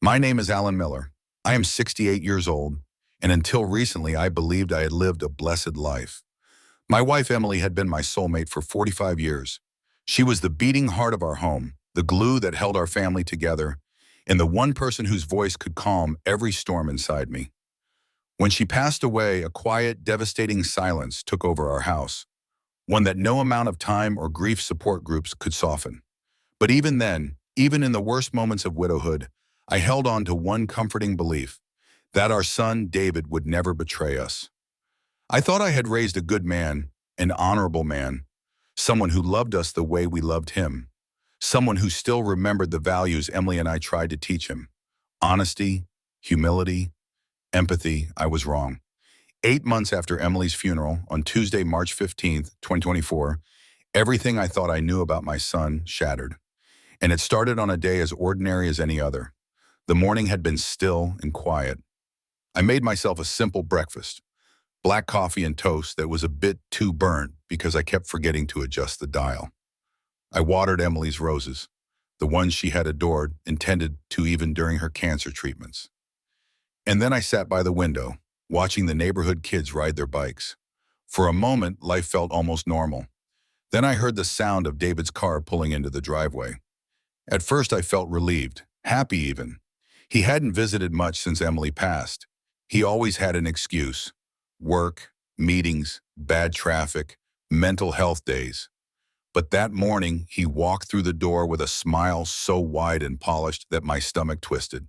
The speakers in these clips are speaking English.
My name is Alan Miller. I am 68 years old, and until recently I believed I had lived a blessed life. My wife Emily had been my soulmate for 45 years. She was the beating heart of our home, the glue that held our family together, and the one person whose voice could calm every storm inside me. When she passed away, a quiet, devastating silence took over our house, one that no amount of time or grief support groups could soften. But even then, even in the worst moments of widowhood, I held on to one comforting belief, that our son, David, would never betray us. I thought I had raised a good man, an honorable man, someone who loved us the way we loved him, someone who still remembered the values Emily and I tried to teach him. Honesty, humility, empathy. I was wrong. 8 months after Emily's funeral, on Tuesday, March 15th, 2024, everything I thought I knew about my son shattered. And it started on a day as ordinary as any other. The morning had been still and quiet. I made myself a simple breakfast, black coffee and toast that was a bit too burnt because I kept forgetting to adjust the dial. I watered Emily's roses, the ones she had adored and tended to even during her cancer treatments. And then I sat by the window, watching the neighborhood kids ride their bikes. For a moment, life felt almost normal. Then I heard the sound of David's car pulling into the driveway. At first I felt relieved, happy even. He hadn't visited much since Emily passed. He always had an excuse: work, meetings, bad traffic, mental health days. But that morning, he walked through the door with a smile so wide and polished that my stomach twisted.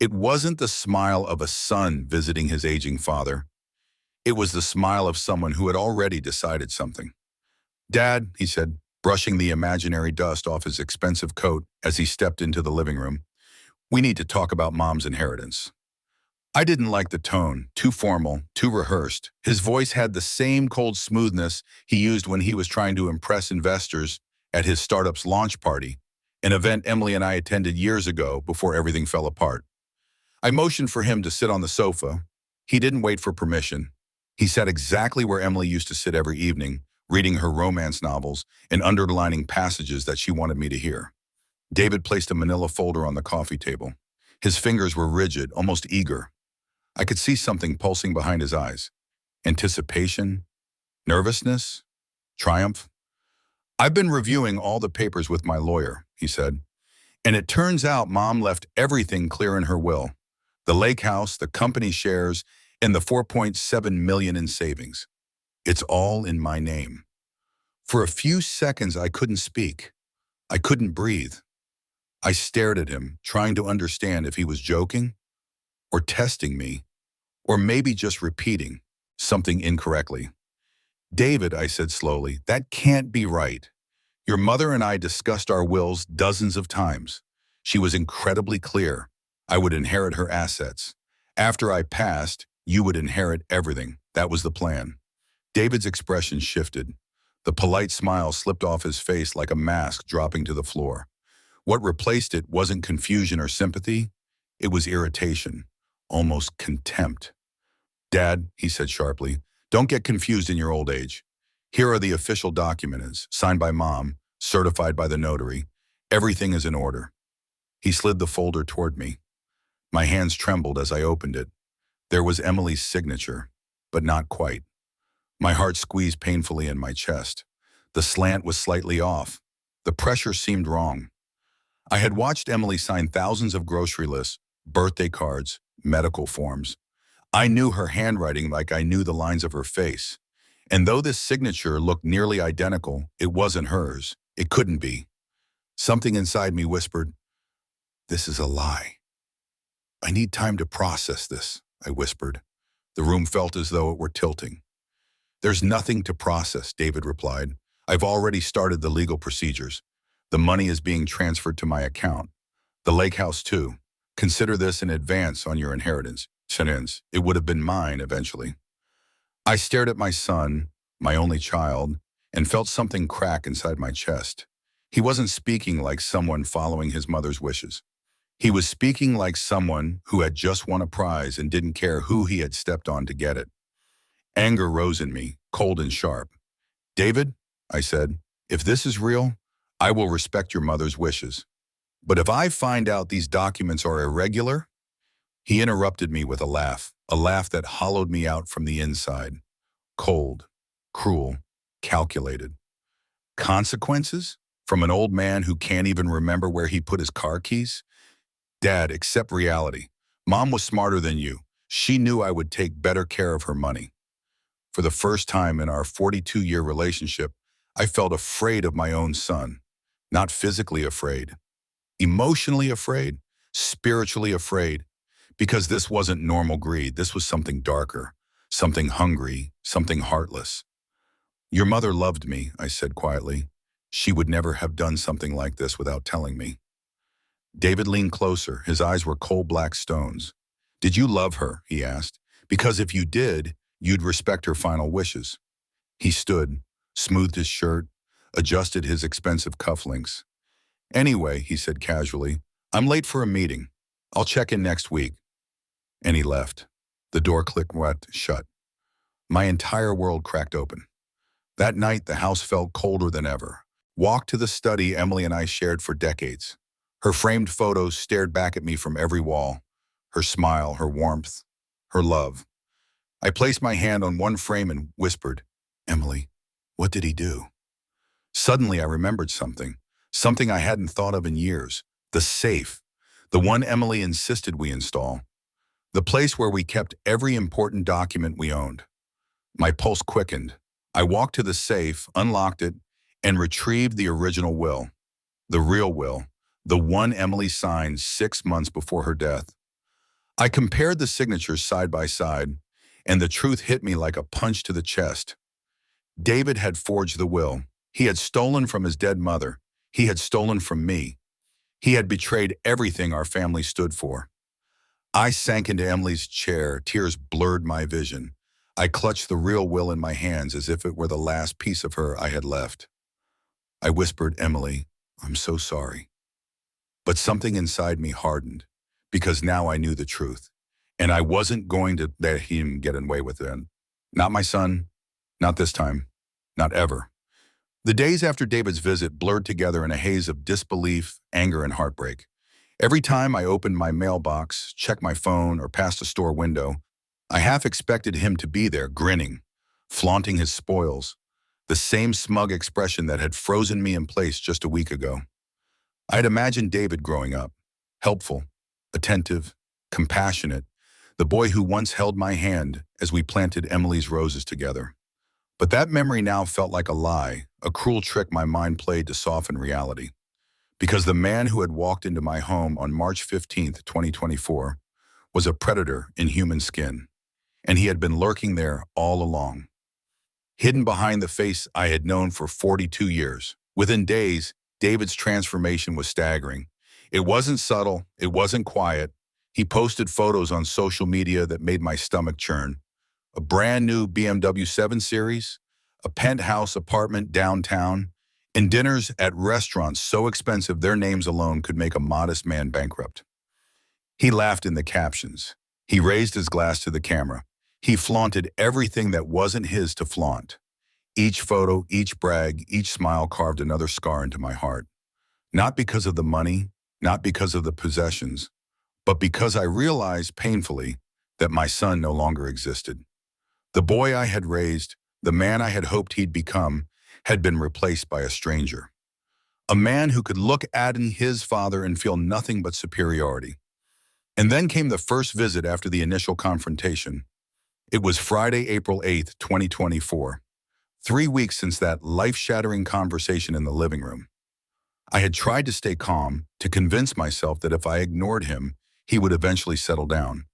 It wasn't the smile of a son visiting his aging father. It was the smile of someone who had already decided something. "Dad," he said, brushing the imaginary dust off his expensive coat as he stepped into the living room, "we need to talk about Mom's inheritance." I didn't like the tone, too formal, too rehearsed. His voice had the same cold smoothness he used when he was trying to impress investors at his startup's launch party, an event Emily and I attended years ago before everything fell apart. I motioned for him to sit on the sofa. He didn't wait for permission. He sat exactly where Emily used to sit every evening, reading her romance novels and underlining passages that she wanted me to hear. David placed a manila folder on the coffee table. His fingers were rigid, almost eager. I could see something pulsing behind his eyes. Anticipation, nervousness, triumph. "I've been reviewing all the papers with my lawyer," he said, "and it turns out Mom left everything clear in her will. The lake house, the company shares, and the $4.7 million in savings. It's all in my name." For a few seconds, I couldn't speak. I couldn't breathe. I stared at him, trying to understand if he was joking, or testing me, or maybe just repeating something incorrectly. "David," I said slowly, "that can't be right. Your mother and I discussed our wills dozens of times. She was incredibly clear. I would inherit her assets. After I passed, you would inherit everything. That was the plan." David's expression shifted. The polite smile slipped off his face like a mask dropping to the floor. What replaced it wasn't confusion or sympathy. It was irritation, almost contempt. "Dad," he said sharply, "don't get confused in your old age. Here are the official documents, signed by Mom, certified by the notary. Everything is in order." He slid the folder toward me. My hands trembled as I opened it. There was Emily's signature, but not quite. My heart squeezed painfully in my chest. The slant was slightly off. The pressure seemed wrong. I had watched Emily sign thousands of grocery lists, birthday cards, medical forms. I knew her handwriting like I knew the lines of her face. And though this signature looked nearly identical, it wasn't hers. It couldn't be. Something inside me whispered, "This is a lie." "I need time to process this," I whispered. The room felt as though it were tilting. "There's nothing to process," David replied. "I've already started the legal procedures. The money is being transferred to my account. The lake house too. Consider this an advance on your inheritance. It would have been mine eventually." I stared at my son, my only child, and felt something crack inside my chest. He wasn't speaking like someone following his mother's wishes. He was speaking like someone who had just won a prize and didn't care who he had stepped on to get it. Anger rose in me, cold and sharp. "David," I said, "if this is real, I will respect your mother's wishes." But if I find out these documents are irregular, he interrupted me with a laugh that hollowed me out from the inside. Cold, cruel, calculated. Consequences? From an old man who can't even remember where he put his car keys? Dad, accept reality. Mom was smarter than you. She knew I would take better care of her money. For the first time in our 42-year relationship, I felt afraid of my own son. Not physically afraid. Emotionally afraid. Spiritually afraid. Because this wasn't normal greed. This was something darker. Something hungry. Something heartless. Your mother loved me, I said quietly. She would never have done something like this without telling me. David leaned closer. His eyes were coal black stones. Did you love her? He asked. Because if you did, you'd respect her final wishes. He stood, smoothed his shirt, adjusted his expensive cufflinks. Anyway, he said casually, I'm late for a meeting. I'll check in next week. And he left. The door clicked shut. My entire world cracked open. That night, the house felt colder than ever. Walked to the study Emily and I shared for decades. Her framed photos stared back at me from every wall. Her smile, her warmth, her love. I placed my hand on one frame and whispered, Emily, what did he do? Suddenly, I remembered something. Something I hadn't thought of in years. The safe. The one Emily insisted we install. The place where we kept every important document we owned. My pulse quickened. I walked to the safe, unlocked it, and retrieved the original will. The real will. The one Emily signed 6 months before her death. I compared the signatures side by side, and the truth hit me like a punch to the chest. David had forged the will. He had stolen from his dead mother. He had stolen from me. He had betrayed everything our family stood for. I sank into Emily's chair. Tears blurred my vision. I clutched the real will in my hands as if it were the last piece of her I had left. I whispered, Emily, I'm so sorry. But something inside me hardened, because now I knew the truth. And I wasn't going to let him get away with it. Not my son, not this time, not ever. The days after David's visit blurred together in a haze of disbelief, anger, and heartbreak. Every time I opened my mailbox, checked my phone, or passed a store window, I half expected him to be there, grinning, flaunting his spoils, the same smug expression that had frozen me in place just a week ago. I had imagined David growing up, helpful, attentive, compassionate, the boy who once held my hand as we planted Emily's roses together. But that memory now felt like a lie, a cruel trick my mind played to soften reality. Because the man who had walked into my home on March 15th, 2024, was a predator in human skin, and he had been lurking there all along. Hidden behind the face I had known for 42 years. Within days, David's transformation was staggering. It wasn't subtle, it wasn't quiet. He posted photos on social media that made my stomach churn. A brand new BMW 7 Series, a penthouse apartment downtown, and dinners at restaurants so expensive their names alone could make a modest man bankrupt. He laughed in the captions. He raised his glass to the camera. He flaunted everything that wasn't his to flaunt. Each photo, each brag, each smile carved another scar into my heart. Not because of the money, not because of the possessions, but because I realized painfully that my son no longer existed. The boy I had raised, the man I had hoped he'd become, had been replaced by a stranger. A man who could look at his father and feel nothing but superiority. And then came the first visit after the initial confrontation. It was Friday, April 8th, 2024. 3 weeks since that life-shattering conversation in the living room. I had tried to stay calm, to convince myself that if I ignored him, he would eventually settle down.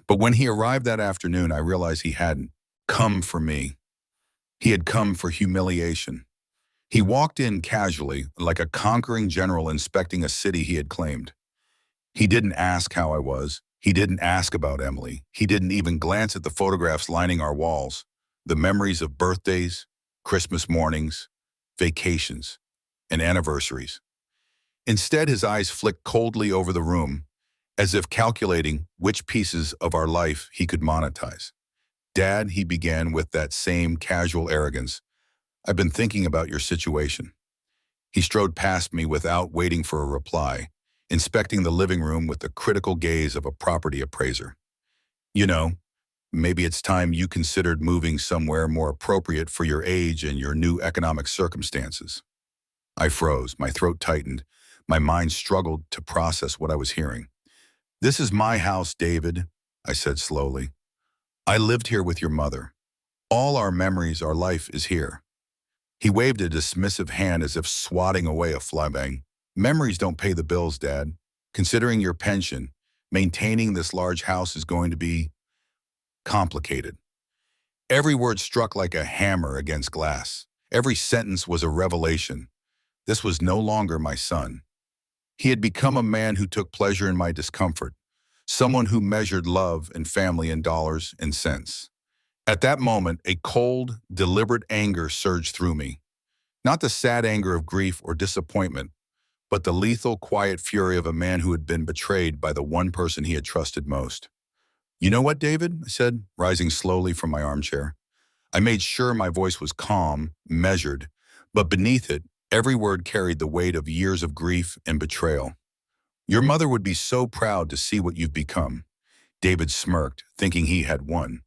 But when he arrived that afternoon, I realized he hadn't come for me. He had come for humiliation. He walked in casually, like a conquering general inspecting a city he had claimed. He didn't ask how I was. He didn't ask about Emily. He didn't even glance at the photographs lining our walls, the memories of birthdays, Christmas mornings, vacations, and anniversaries. Instead, his eyes flicked coldly over the room, as if calculating which pieces of our life he could monetize. Dad, he began with that same casual arrogance. I've been thinking about your situation. He strode past me without waiting for a reply. inspecting the living room with the critical gaze of a property appraiser. You know, maybe it's time you considered moving somewhere more appropriate for your age and your new economic circumstances. I froze, my throat tightened, my mind struggled to process what I was hearing. This is my house, David, I said slowly. I lived here with your mother. All our memories, our life is here. He waved a dismissive hand as if swatting away a flybang. Memories don't pay the bills, Dad. Considering your pension, maintaining this large house is going to be complicated. Every word struck like a hammer against glass. Every sentence was a revelation. This was no longer my son. He had become a man who took pleasure in my discomfort, someone who measured love and family in dollars and cents. At that moment, a cold, deliberate anger surged through me. Not the sad anger of grief or disappointment, but the lethal, quiet fury of a man who had been betrayed by the one person he had trusted most. You know what, David? I said, rising slowly from my armchair. I made sure my voice was calm, measured, but beneath it, every word carried the weight of years of grief and betrayal. Your mother would be so proud to see what you've become. David smirked, thinking he had won.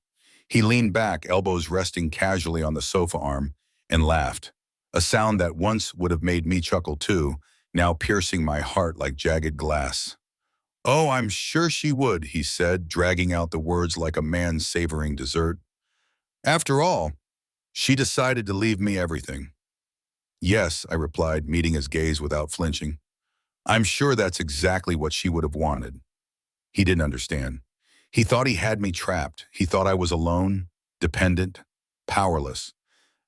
He leaned back, elbows resting casually on the sofa arm, and laughed. A sound that once would have made me chuckle too, now piercing my heart like jagged glass. Oh, I'm sure she would, he said, dragging out the words like a man savoring dessert. After all, she decided to leave me everything. Yes, I replied, meeting his gaze without flinching. I'm sure that's exactly what she would have wanted. He didn't understand. He thought he had me trapped. He thought I was alone, dependent, powerless.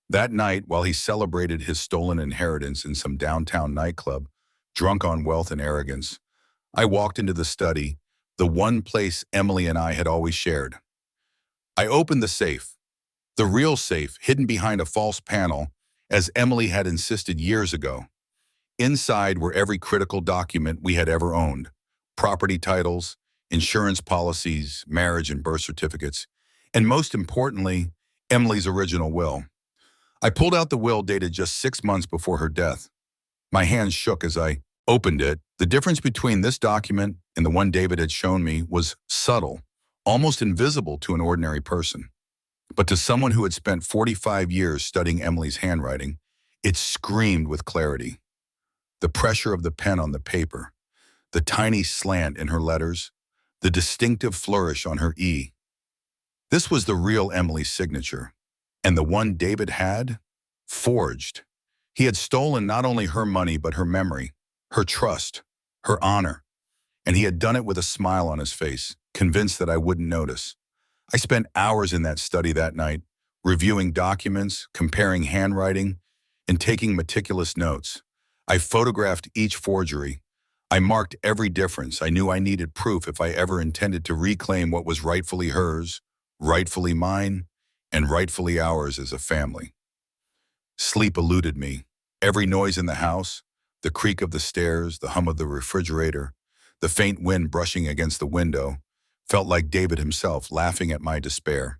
That night, while he celebrated his stolen inheritance in some downtown nightclub, drunk on wealth and arrogance, I walked into the study, the one place Emily and I had always shared. I opened the safe, the real safe hidden behind a false panel, as Emily had insisted years ago. Inside were every critical document we had ever owned: property titles, insurance policies, marriage and birth certificates, and most importantly, Emily's original will. I pulled out the will dated just 6 months before her death. My hands shook as I opened it. The difference between this document and the one David had shown me was subtle, almost invisible to an ordinary person. But to someone who had spent 45 years studying Emily's handwriting, it screamed with clarity. The pressure of the pen on the paper, the tiny slant in her letters, the distinctive flourish on her E. This was the real Emily's signature, and the one David had, forged. He had stolen not only her money but her memory, her trust, her honor, and he had done it with a smile on his face, convinced that I wouldn't notice. I spent hours in that study that night, reviewing documents, comparing handwriting, and taking meticulous notes. I photographed each forgery. I marked every difference. I knew I needed proof if I ever intended to reclaim what was rightfully hers, rightfully mine, and rightfully ours as a family. Sleep eluded me. Every noise in the house, the creak of the stairs, the hum of the refrigerator, the faint wind brushing against the window, felt like David himself laughing at my despair.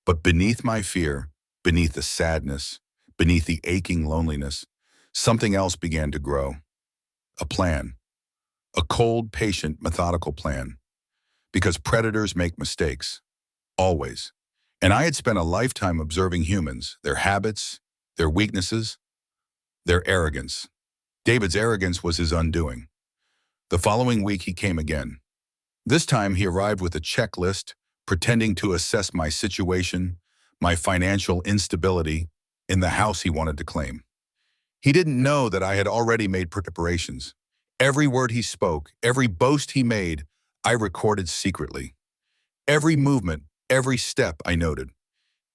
But beneath my fear, beneath the sadness, beneath the aching loneliness, something else began to grow. A plan. A cold, patient, methodical plan. Because predators make mistakes. Always. And I had spent a lifetime observing humans, their habits, their weaknesses, their arrogance. David's arrogance was his undoing. The following week he came again. This time he arrived with a checklist, pretending to assess my situation, my financial instability, in the house he wanted to claim. He didn't know that I had already made preparations. Every word he spoke, every boast he made, I recorded secretly. Every movement, every step I noted.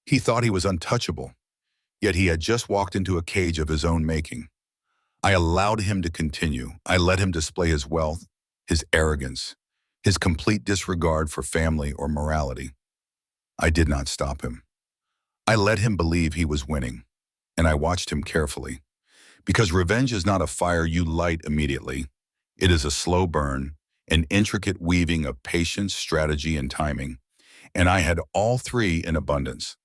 He thought he was untouchable, yet he had just walked into a cage of his own making. I allowed him to continue. I let him display his wealth, his arrogance, his complete disregard for family or morality. I did not stop him. I let him believe he was winning, and I watched him carefully. Because revenge is not a fire you light immediately. It is a slow burn, an intricate weaving of patience, strategy, and timing. And I had all three in abundance.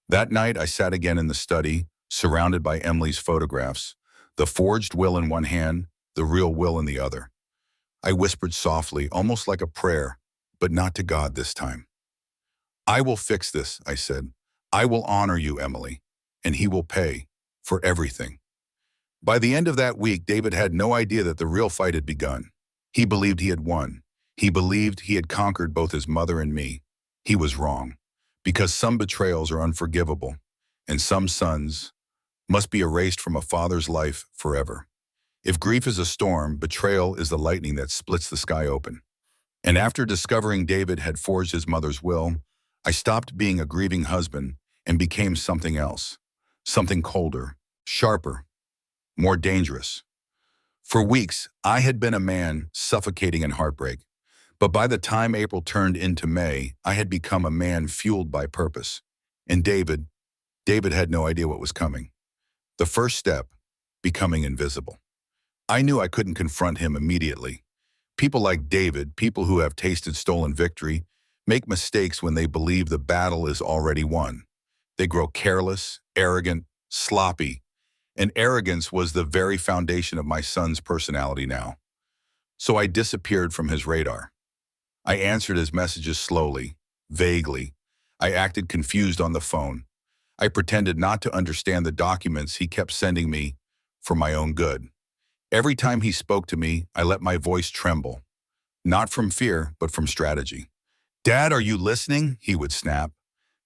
That night I sat again in the study, surrounded by Emily's photographs, the forged will in one hand, the real will in the other. I whispered softly, almost like a prayer, but not to God this time. I will fix this, I said. I will honor you, Emily, and he will pay for everything. By the end of that week, David had no idea that the real fight had begun. He believed he had won. He believed he had conquered both his mother and me. He was wrong, because some betrayals are unforgivable, and some sons must be erased from a father's life forever. If grief is a storm, betrayal is the lightning that splits the sky open. And after discovering David had forged his mother's will, I stopped being a grieving husband and became something else, something colder, sharper, more dangerous. For weeks, I had been a man suffocating in heartbreak, but by the time April turned into May, I had become a man fueled by purpose. And David had no idea what was coming. The first step, becoming invisible. I knew I couldn't confront him immediately. People like David, people who have tasted stolen victory, make mistakes when they believe the battle is already won. They grow careless, arrogant, sloppy, and arrogance was the very foundation of my son's personality now. So I disappeared from his radar. I answered his messages slowly, vaguely. I acted confused on the phone. I pretended not to understand the documents he kept sending me for my own good. Every time he spoke to me, I let my voice tremble. Not from fear, but from strategy. "Dad, are you listening?" he would snap.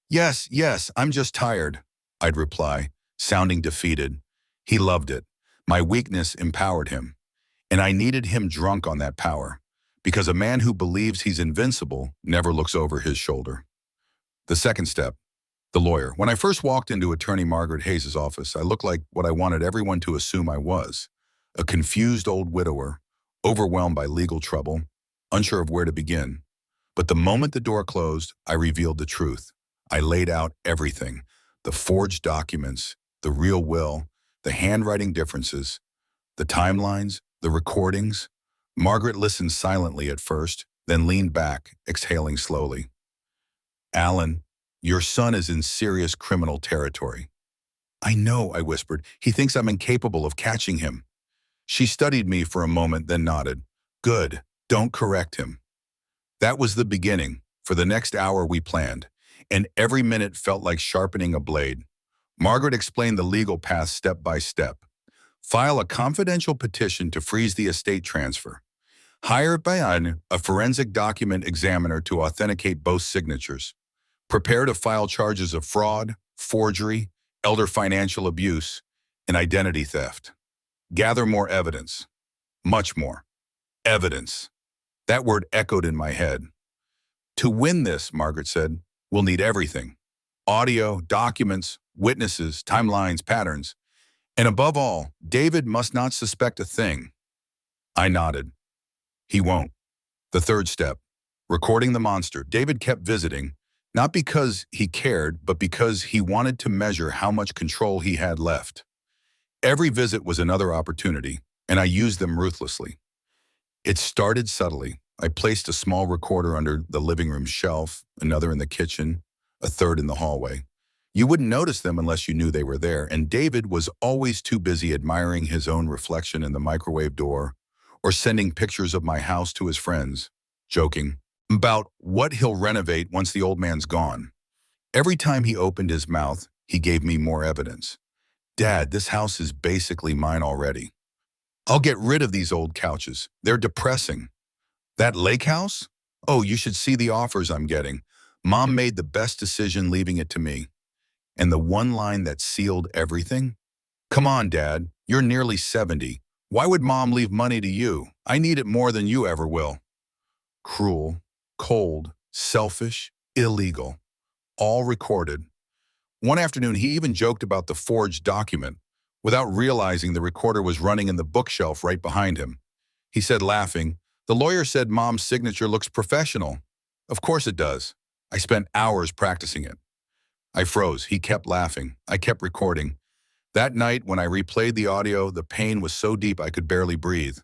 Yes, I'm just tired," I'd reply, sounding defeated. He loved it. My weakness empowered him. And I needed him drunk on that power, because a man who believes he's invincible never looks over his shoulder. The second step, the lawyer. When I first walked into Attorney Margaret Hayes' office, I looked like what I wanted everyone to assume I was. A confused old widower, overwhelmed by legal trouble, unsure of where to begin. But the moment the door closed, I revealed the truth. I laid out everything, the forged documents, the real will, the handwriting differences, the timelines, the recordings. Margaret listened silently at first, then leaned back, exhaling slowly. "Alan, your son is in serious criminal territory." "I know," I whispered. "He thinks I'm incapable of catching him." She studied me for a moment, then nodded. "Good, don't correct him." That was the beginning. For the next hour we planned, and every minute felt like sharpening a blade. Margaret explained the legal path step by step. File a confidential petition to freeze the estate transfer. Hire a forensic document examiner to authenticate both signatures. Prepare to file charges of fraud, forgery, elder financial abuse, and identity theft. Gather more evidence. Much more. Evidence. That word echoed in my head. "To win this," Margaret said, "we'll need everything. Audio, documents, witnesses, timelines, patterns. And above all, David must not suspect a thing." I nodded. He won't. The third step, recording the monster. David kept visiting, not because he cared, but because he wanted to measure how much control he had left. Every visit was another opportunity, and I used them ruthlessly. It started subtly. I placed a small recorder under the living room shelf, another in the kitchen, a third in the hallway. You wouldn't notice them unless you knew they were there, and David was always too busy admiring his own reflection in the microwave door or sending pictures of my house to his friends, joking about what he'll renovate once the old man's gone. Every time he opened his mouth, he gave me more evidence. "Dad, this house is basically mine already. I'll get rid of these old couches. They're depressing. That lake house? Oh, you should see the offers I'm getting. Mom made the best decision leaving it to me." And the one line that sealed everything? "Come on, Dad, you're nearly 70. Why would Mom leave money to you? I need it more than you ever will." Cruel, cold, selfish, illegal. All recorded. One afternoon, he even joked about the forged document, without realizing the recorder was running in the bookshelf right behind him. He said, laughing, "The lawyer said Mom's signature looks professional." "Of course it does. I spent hours practicing it." I froze. He kept laughing. I kept recording. That night, when I replayed the audio, the pain was so deep I could barely breathe.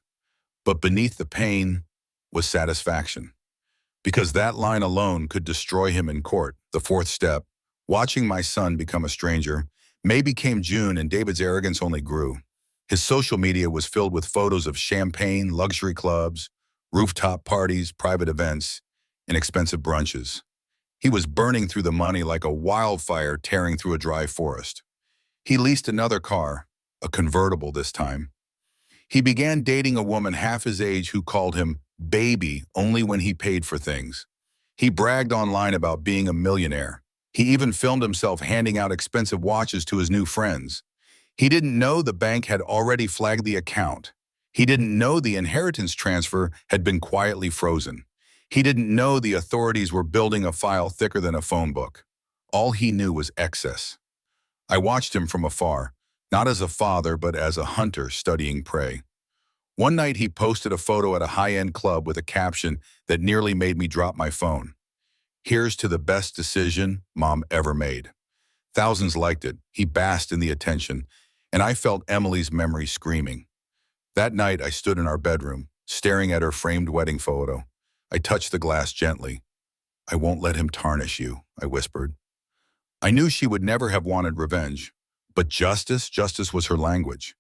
But beneath the pain was satisfaction. Because that line alone could destroy him in court. The fourth step, watching my son become a stranger. May became June, and David's arrogance only grew. His social media was filled with photos of champagne, luxury clubs, Rooftop parties, private events, and expensive brunches. He was burning through the money like a wildfire tearing through a dry forest. He leased another car, a convertible this time. He began dating a woman half his age who called him baby only when he paid for things. He bragged online about being a millionaire. He even filmed himself handing out expensive watches to his new friends. He didn't know the bank had already flagged the account. He didn't know the inheritance transfer had been quietly frozen. He didn't know the authorities were building a file thicker than a phone book. All he knew was excess. I watched him from afar, not as a father but as a hunter studying prey. One night he posted a photo at a high-end club with a caption that nearly made me drop my phone. "Here's to the best decision Mom ever made." Thousands liked it. He basked in the attention, and I felt Emily's memory screaming. That night I stood in our bedroom, staring at her framed wedding photo. I touched the glass gently. "I won't let him tarnish you," I whispered. I knew she would never have wanted revenge, but justice was her language.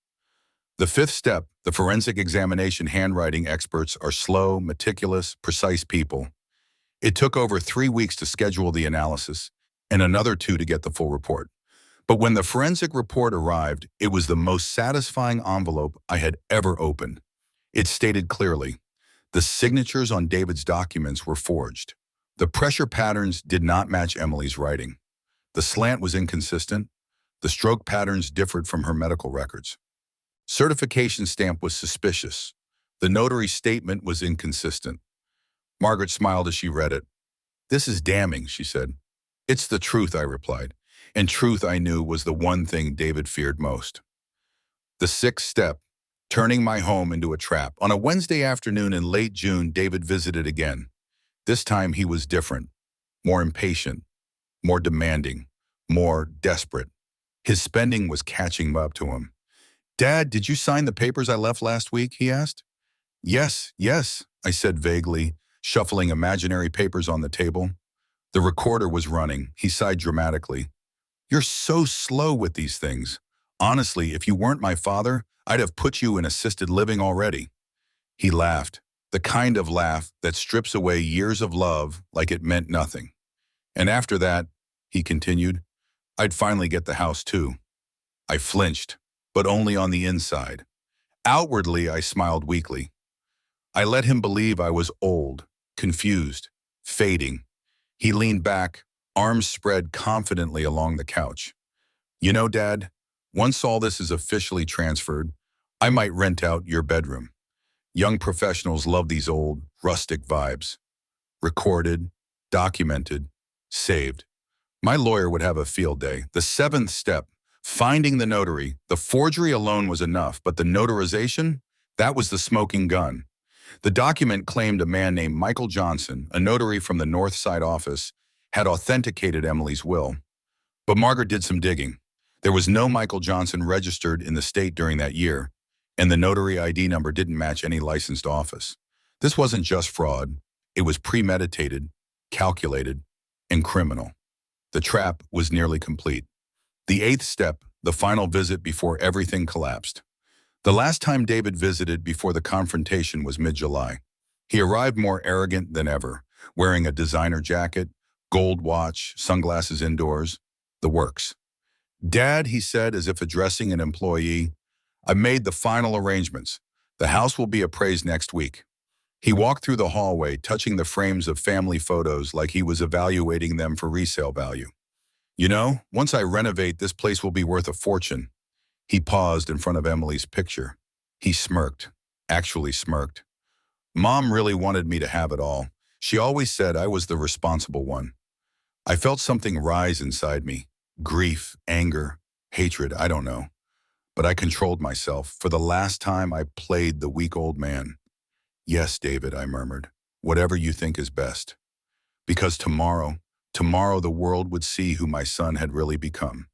The fifth step, the forensic examination handwriting experts are slow, meticulous, precise people. It took over 3 weeks to schedule the analysis and another 2 to get the full report. But when the forensic report arrived, it was the most satisfying envelope I had ever opened. It stated clearly, the signatures on David's documents were forged. The pressure patterns did not match Emily's writing. The slant was inconsistent. The stroke patterns differed from her medical records. Certification stamp was suspicious. The notary statement was inconsistent. Margaret smiled as she read it. "This is damning," she said. "It's the truth," I replied. And truth, I knew, was the one thing David feared most. The sixth step, turning my home into a trap. On a Wednesday afternoon in late June, David visited again. This time he was different, more impatient, more demanding, more desperate. His spending was catching up to him. "Dad, did you sign the papers I left last week?" he asked. Yes, I said vaguely, shuffling imaginary papers on the table. The recorder was running. He sighed dramatically. "You're so slow with these things. Honestly, if you weren't my father, I'd have put you in assisted living already." He laughed, the kind of laugh that strips away years of love like it meant nothing. "And after that," he continued, "I'd finally get the house too." I flinched, but only on the inside. Outwardly, I smiled weakly. I let him believe I was old, confused, fading. He leaned back, arms spread confidently along the couch. "You know, Dad, once all this is officially transferred, I might rent out your bedroom. Young professionals love these old, rustic vibes. Recorded, documented, saved. My lawyer would have a field day." The seventh step, finding the notary. The forgery alone was enough, but the notarization? That was the smoking gun. The document claimed a man named Michael Johnson, a notary from the North Side office, had authenticated Emily's will. But Margaret did some digging. There was no Michael Johnson registered in the state during that year, and the notary ID number didn't match any licensed office. This wasn't just fraud. It was premeditated, calculated, and criminal. The trap was nearly complete. The eighth step, the final visit before everything collapsed. The last time David visited before the confrontation was mid-July. He arrived more arrogant than ever, wearing a designer jacket, gold watch, sunglasses indoors, the works. "Dad," he said as if addressing an employee, "I made the final arrangements. The house will be appraised next week." He walked through the hallway, touching the frames of family photos like he was evaluating them for resale value. "You know, once I renovate, this place will be worth a fortune." He paused in front of Emily's picture. He smirked, actually smirked. "Mom really wanted me to have it all. She always said I was the responsible one." I felt something rise inside me. Grief, anger, hatred, I don't know. But I controlled myself. For the last time, I played the weak old man. "Yes, David," I murmured, "whatever you think is best." Because tomorrow the world would see who my son had really become.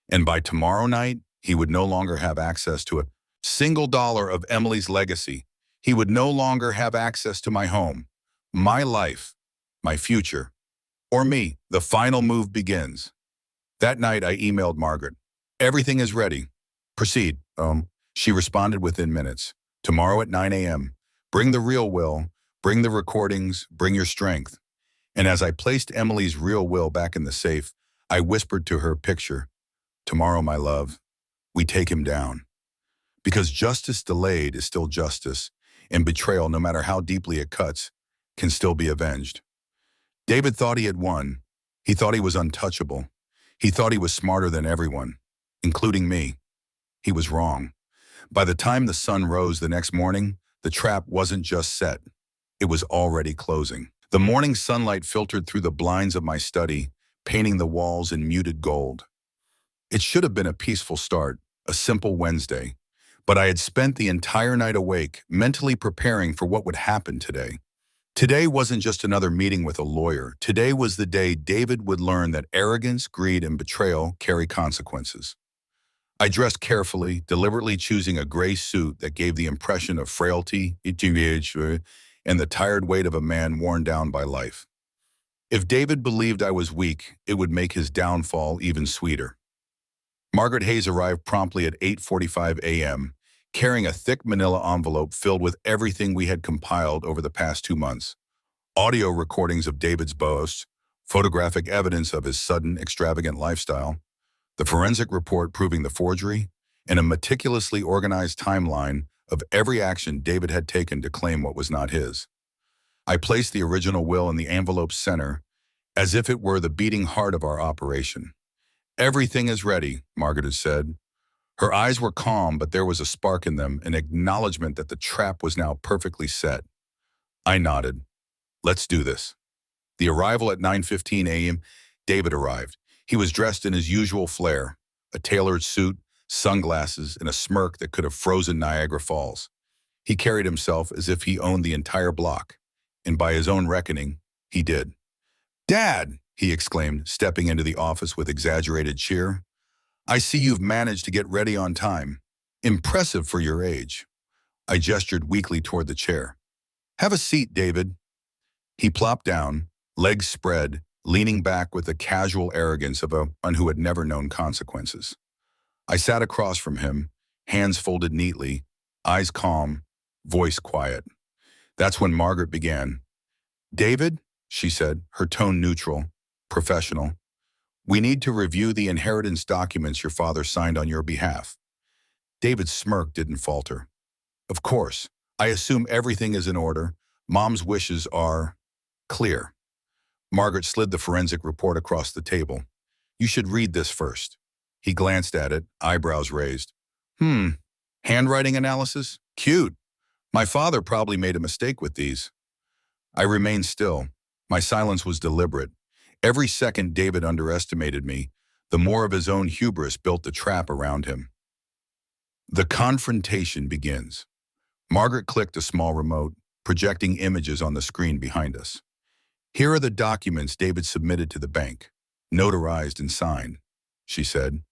And by tomorrow night, he would no longer have access to a single dollar of Emily's legacy. He would no longer have access to my home, my life, my future, or me. The final move begins. That night, I emailed Margaret. "Everything is ready. Proceed." She responded within minutes. "Tomorrow at 9 a.m. Bring the real will. Bring the recordings, bring your strength. And as I placed Emily's real will back in the safe, I whispered to her, picture, tomorrow, my love, we take him down. Because justice delayed is still justice, and betrayal, no matter how deeply it cuts, can still be avenged. David thought he had won. He thought he was untouchable. He thought he was smarter than everyone, including me. He was wrong. By the time the sun rose the next morning, the trap wasn't just set. It was already closing. The morning sunlight filtered through the blinds of my study, painting the walls in muted gold. It should have been a peaceful start, a simple Wednesday, but I had spent the entire night awake, mentally preparing for what would happen today. Today wasn't just another meeting with a lawyer. Today was the day David would learn that arrogance, greed, and betrayal carry consequences. I dressed carefully, deliberately choosing a gray suit that gave the impression of frailty, and the tired weight of a man worn down by life. If David believed I was weak, it would make his downfall even sweeter. Margaret Hayes arrived promptly at 8:45 a.m., carrying a thick manila envelope filled with everything we had compiled over the past 2 months. Audio recordings of David's boasts, photographic evidence of his sudden, extravagant lifestyle, the forensic report proving the forgery, and a meticulously organized timeline of every action David had taken to claim what was not his. I placed the original will in the envelope's center, as if it were the beating heart of our operation. "Everything is ready," Margaret had said. Her eyes were calm, but there was a spark in them, an acknowledgement that the trap was now perfectly set. I nodded. "Let's do this." The arrival at 9:15 a.m., David arrived. He was dressed in his usual flair, a tailored suit, sunglasses, and a smirk that could have frozen Niagara Falls. He carried himself as if he owned the entire block, and by his own reckoning, he did. "Dad!" he exclaimed, stepping into the office with exaggerated cheer. "I see you've managed to get ready on time. Impressive for your age." I gestured weakly toward the chair. "Have a seat, David." He plopped down, legs spread, leaning back with the casual arrogance of one who had never known consequences. I sat across from him, hands folded neatly, eyes calm, voice quiet. That's when Margaret began. "David," she said, her tone neutral, professional, "we need to review the inheritance documents your father signed on your behalf." David's smirk didn't falter. "Of course, I assume everything is in order. Mom's wishes are clear." Margaret slid the forensic report across the table. "You should read this first." He glanced at it, eyebrows raised. Handwriting analysis? Cute. My father probably made a mistake with these." I remained still. My silence was deliberate. Every second David underestimated me, the more of his own hubris built the trap around him. The confrontation begins. Margaret clicked a small remote, projecting images on the screen behind us. "Here are the documents David submitted to the bank, notarized and signed," she said.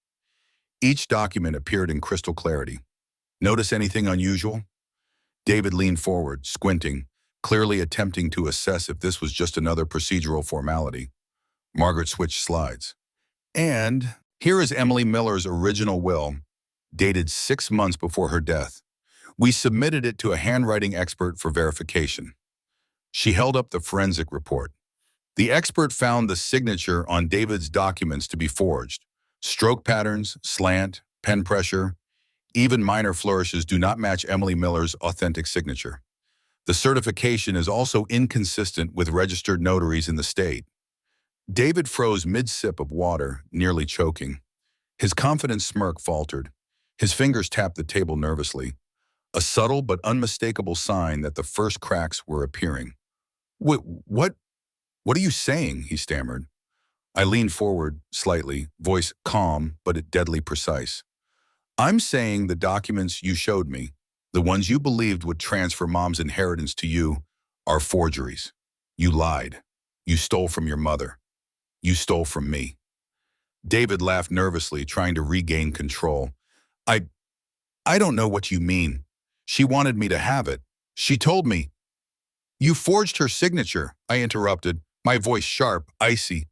Each document appeared in crystal clarity. "Notice anything unusual?" David leaned forward, squinting, clearly attempting to assess if this was just another procedural formality. Margaret switched slides. "And here is Emily Miller's original will, dated 6 months before her death. We submitted it to a handwriting expert for verification." She held up the forensic report. The expert found the signature on David's documents to be forged. Stroke patterns, slant, pen pressure, even minor flourishes do not match Emily Miller's authentic signature. The certification is also inconsistent with registered notaries in the state. David froze mid-sip of water, nearly choking. His confident smirk faltered. His fingers tapped the table nervously, a subtle but unmistakable sign that the first cracks were appearing. What are you saying?" he stammered. I leaned forward slightly, voice calm but deadly precise. "I'm saying the documents you showed me, the ones you believed would transfer Mom's inheritance to you, are forgeries. You lied. You stole from your mother. You stole from me." David laughed nervously, trying to regain control. I don't know what you mean. She wanted me to have it. She told me." "You forged her signature," I interrupted, my voice sharp, icy.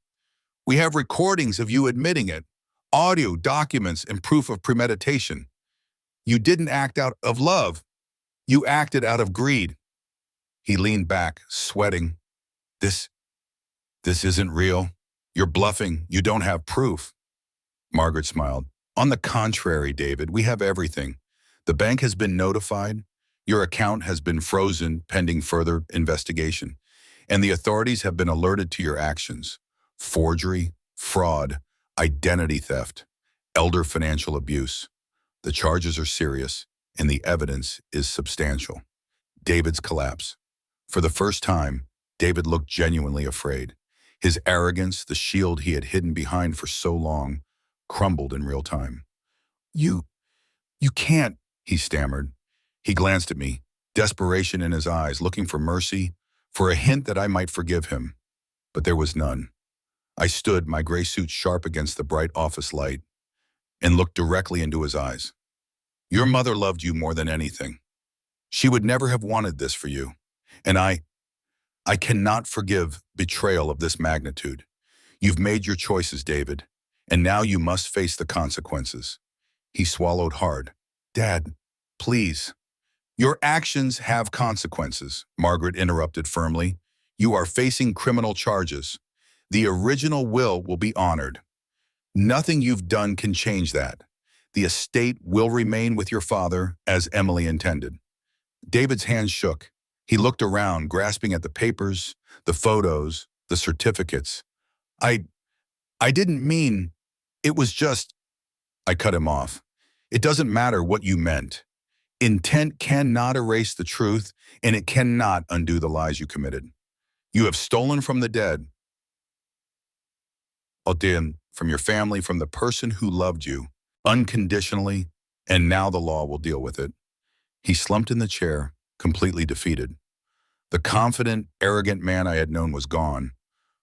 "We have recordings of you admitting it, audio, documents, and proof of premeditation. You didn't act out of love. You acted out of greed." He leaned back, sweating. This, this isn't real. You're bluffing. You don't have proof. Margaret smiled. On the contrary, David, we have everything. The bank has been notified. Your account has been frozen pending further investigation. And the authorities have been alerted to your actions. Forgery, fraud, identity theft, elder financial abuse. The charges are serious, and the evidence is substantial. David's collapse. For the first time, David looked genuinely afraid. His arrogance, the shield he had hidden behind for so long, crumbled in real time. You can't, he stammered. He glanced at me, desperation in his eyes, looking for mercy, for a hint that I might forgive him. But there was none. I stood, my gray suit sharp against the bright office light, and looked directly into his eyes. Your mother loved you more than anything. She would never have wanted this for you. And I cannot forgive betrayal of this magnitude. You've made your choices, David, and now you must face the consequences. He swallowed hard. Dad, please. Your actions have consequences, Margaret interrupted firmly. You are facing criminal charges. The original will be honored. Nothing you've done can change that. The estate will remain with your father as Emily intended. David's hands shook. He looked around, grasping at the papers, the photos, the certificates. I didn't mean, it was just, I cut him off. It doesn't matter what you meant. Intent cannot erase the truth, and it cannot undo the lies you committed. You have stolen from the dead, from your family, from the person who loved you, unconditionally, and now the law will deal with it. He slumped in the chair, completely defeated. The confident, arrogant man I had known was gone,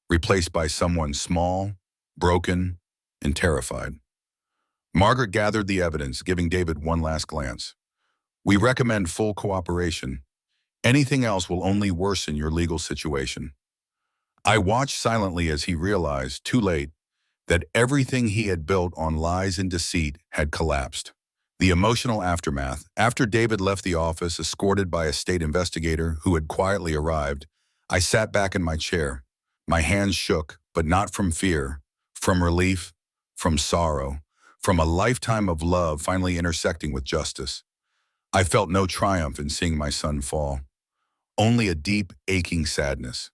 replaced by someone small, broken, and terrified. Margaret gathered the evidence, giving David one last glance. We recommend full cooperation. Anything else will only worsen your legal situation. I watched silently as he realized, too late, that everything he had built on lies and deceit had collapsed. The emotional aftermath. After David left the office, escorted by a state investigator who had quietly arrived, I sat back in my chair. My hands shook, but not from fear, from relief, from sorrow, from a lifetime of love finally intersecting with justice. I felt no triumph in seeing my son fall, only a deep, aching sadness.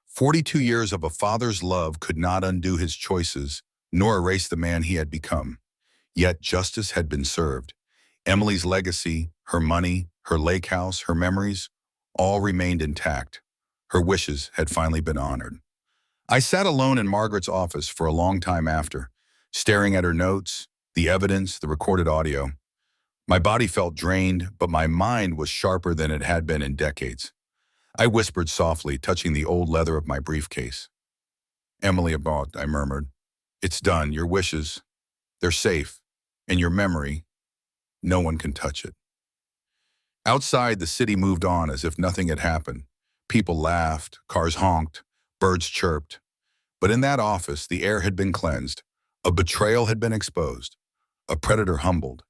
42 years of a father's love could not undo his choices, nor erase the man he had become. Yet justice had been served. Emily's legacy, her money, her lake house, her memories, all remained intact. Her wishes had finally been honored. I sat alone in Margaret's office for a long time after, staring at her notes, the evidence, the recorded audio. My body felt drained, but my mind was sharper than it had been in decades. I whispered softly, touching the old leather of my briefcase. Emily, I murmured. It's done. Your wishes, they're safe. And your memory, no one can touch it. Outside, the city moved on as if nothing had happened. People laughed, cars honked, birds chirped. But in that office, the air had been cleansed. A betrayal had been exposed, a predator humbled,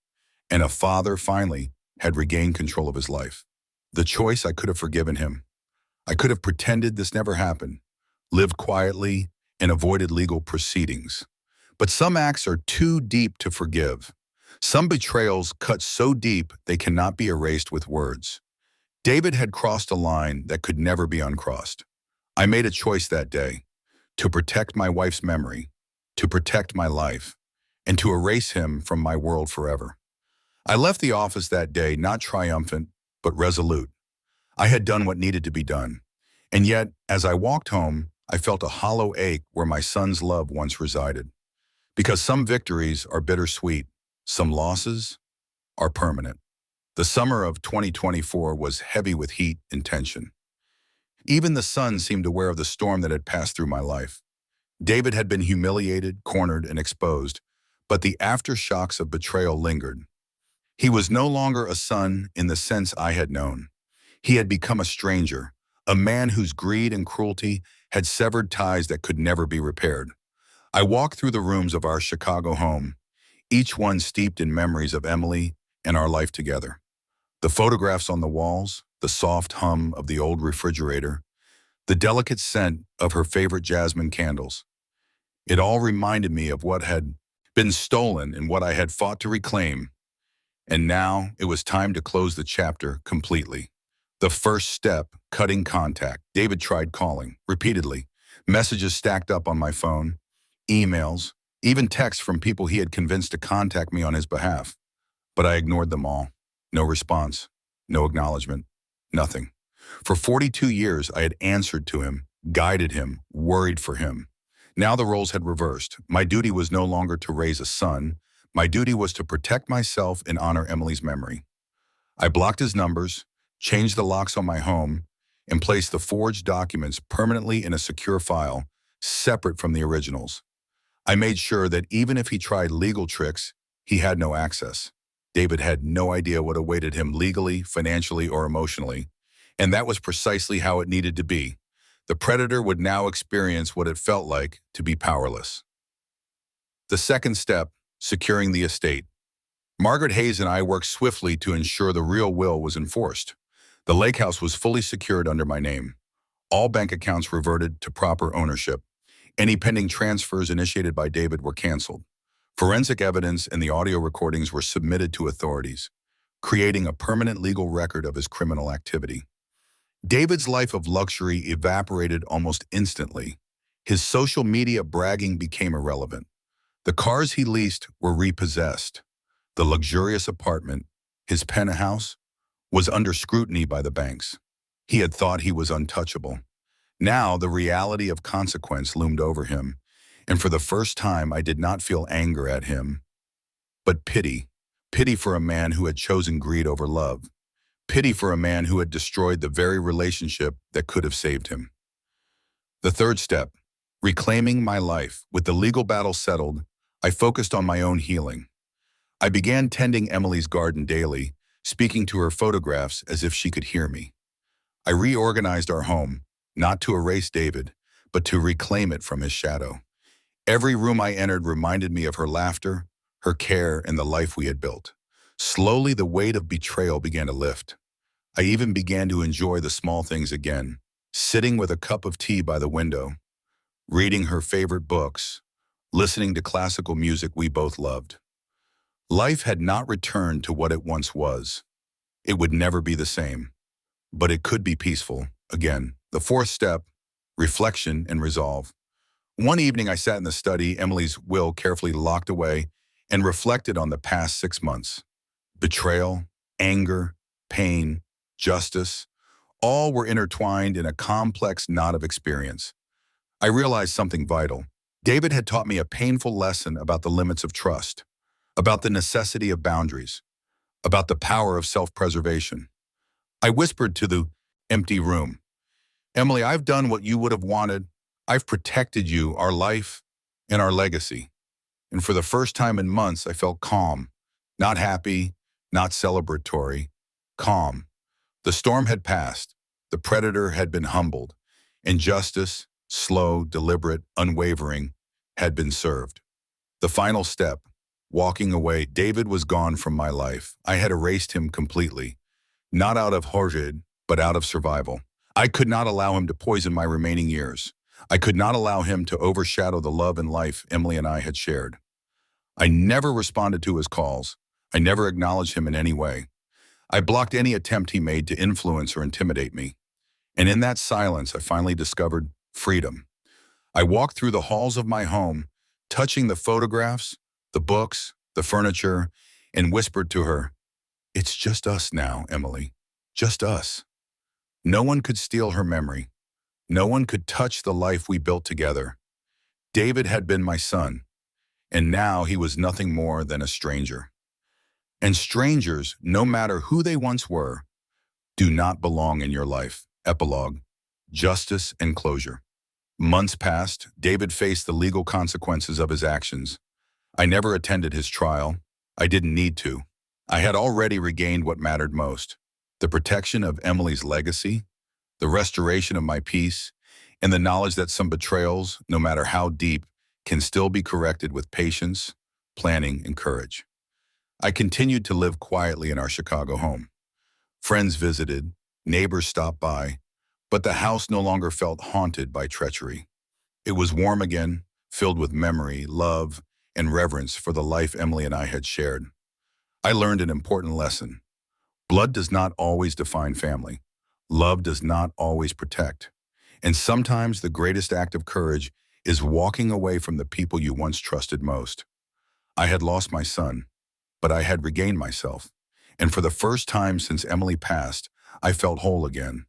and a father finally had regained control of his life. The choice, I could have forgiven him. I could have pretended this never happened, lived quietly, and avoided legal proceedings. But some acts are too deep to forgive. Some betrayals cut so deep they cannot be erased with words. David had crossed a line that could never be uncrossed. I made a choice that day, to protect my wife's memory, to protect my life, and to erase him from my world forever. I left the office that day not triumphant, but resolute. I had done what needed to be done. And yet, as I walked home, I felt a hollow ache where my son's love once resided. Because some victories are bittersweet, some losses are permanent. The summer of 2024 was heavy with heat and tension. Even the sun seemed aware of the storm that had passed through my life. David had been humiliated, cornered, and exposed, but the aftershocks of betrayal lingered. He was no longer a son in the sense I had known. He had become a stranger, a man whose greed and cruelty had severed ties that could never be repaired. I walked through the rooms of our Chicago home, each one steeped in memories of Emily and our life together. The photographs on the walls, the soft hum of the old refrigerator, the delicate scent of her favorite jasmine candles. It all reminded me of what had been stolen and what I had fought to reclaim. And now it was time to close the chapter completely. The first step, cutting contact. David tried calling, repeatedly. Messages stacked up on my phone, emails, even texts from people he had convinced to contact me on his behalf. But I ignored them all. No response, no acknowledgement, nothing. For 42 years, I had answered to him, guided him, worried for him. Now the roles had reversed. My duty was no longer to raise a son. My duty was to protect myself and honor Emily's memory. I blocked his numbers, changed the locks on my home, and placed the forged documents permanently in a secure file, separate from the originals. I made sure that even if he tried legal tricks, he had no access. David had no idea what awaited him legally, financially, or emotionally, and that was precisely how it needed to be. The predator would now experience what it felt like to be powerless. The second step, securing the estate. Margaret Hayes and I worked swiftly to ensure the real will was enforced. The lake house was fully secured under my name. All bank accounts reverted to proper ownership. Any pending transfers initiated by David were canceled. Forensic evidence and the audio recordings were submitted to authorities, creating a permanent legal record of his criminal activity. David's life of luxury evaporated almost instantly. His social media bragging became irrelevant. The cars he leased were repossessed. The luxurious apartment, his penthouse, was under scrutiny by the banks. He had thought he was untouchable. Now the reality of consequence loomed over him, and for the first time I did not feel anger at him, but pity. Pity for a man who had chosen greed over love. Pity for a man who had destroyed the very relationship that could have saved him. The third step, reclaiming my life. With the legal battle settled, I focused on my own healing. I began tending Emily's garden daily, speaking to her photographs as if she could hear me. I reorganized our home, not to erase David, but to reclaim it from his shadow. Every room I entered reminded me of her laughter, her care, and the life we had built. Slowly, the weight of betrayal began to lift. I even began to enjoy the small things again, sitting with a cup of tea by the window, reading her favorite books, listening to classical music we both loved. Life had not returned to what it once was. It would never be the same, but it could be peaceful again. The fourth step, reflection and resolve. One evening I sat in the study, Emily's will carefully locked away, and reflected on the past 6 months. Betrayal, anger, pain, justice, all were intertwined in a complex knot of experience. I realized something vital. David had taught me a painful lesson about the limits of trust, about the necessity of boundaries, about the power of self-preservation. I whispered to the empty room, "Emily, I've done what you would have wanted. I've protected you, our life, and our legacy." And for the first time in months, I felt calm, not happy, not celebratory, calm. The storm had passed, the predator had been humbled, and justice, slow, deliberate, unwavering, had been served. The final step, walking away. David was gone from my life. I had erased him completely, not out of hatred, but out of survival. I could not allow him to poison my remaining years. I could not allow him to overshadow the love and life Emily and I had shared. I never responded to his calls. I never acknowledged him in any way. I blocked any attempt he made to influence or intimidate me. And in that silence, I finally discovered freedom. I walked through the halls of my home, touching the photographs, the books, the furniture, and whispered to her, "It's just us now, Emily. Just us." No one could steal her memory. No one could touch the life we built together. David had been my son, and now he was nothing more than a stranger. And strangers, no matter who they once were, do not belong in your life. Epilogue, justice and closure. Months passed. David faced the legal consequences of his actions. I never attended his trial. I didn't need to. I had already regained what mattered most: the protection of Emily's legacy, the restoration of my peace, and the knowledge that some betrayals, no matter how deep, can still be corrected with patience, planning, and courage. I continued to live quietly in our Chicago home. Friends visited, Neighbors stopped by, but the house no longer felt haunted by treachery. It was warm again, filled with memory, love, and reverence for the life Emily and I had shared. I learned an important lesson. Blood does not always define family. Love does not always protect. And sometimes the greatest act of courage is walking away from the people you once trusted most. I had lost my son, but I had regained myself. And for the first time since Emily passed, I felt whole again.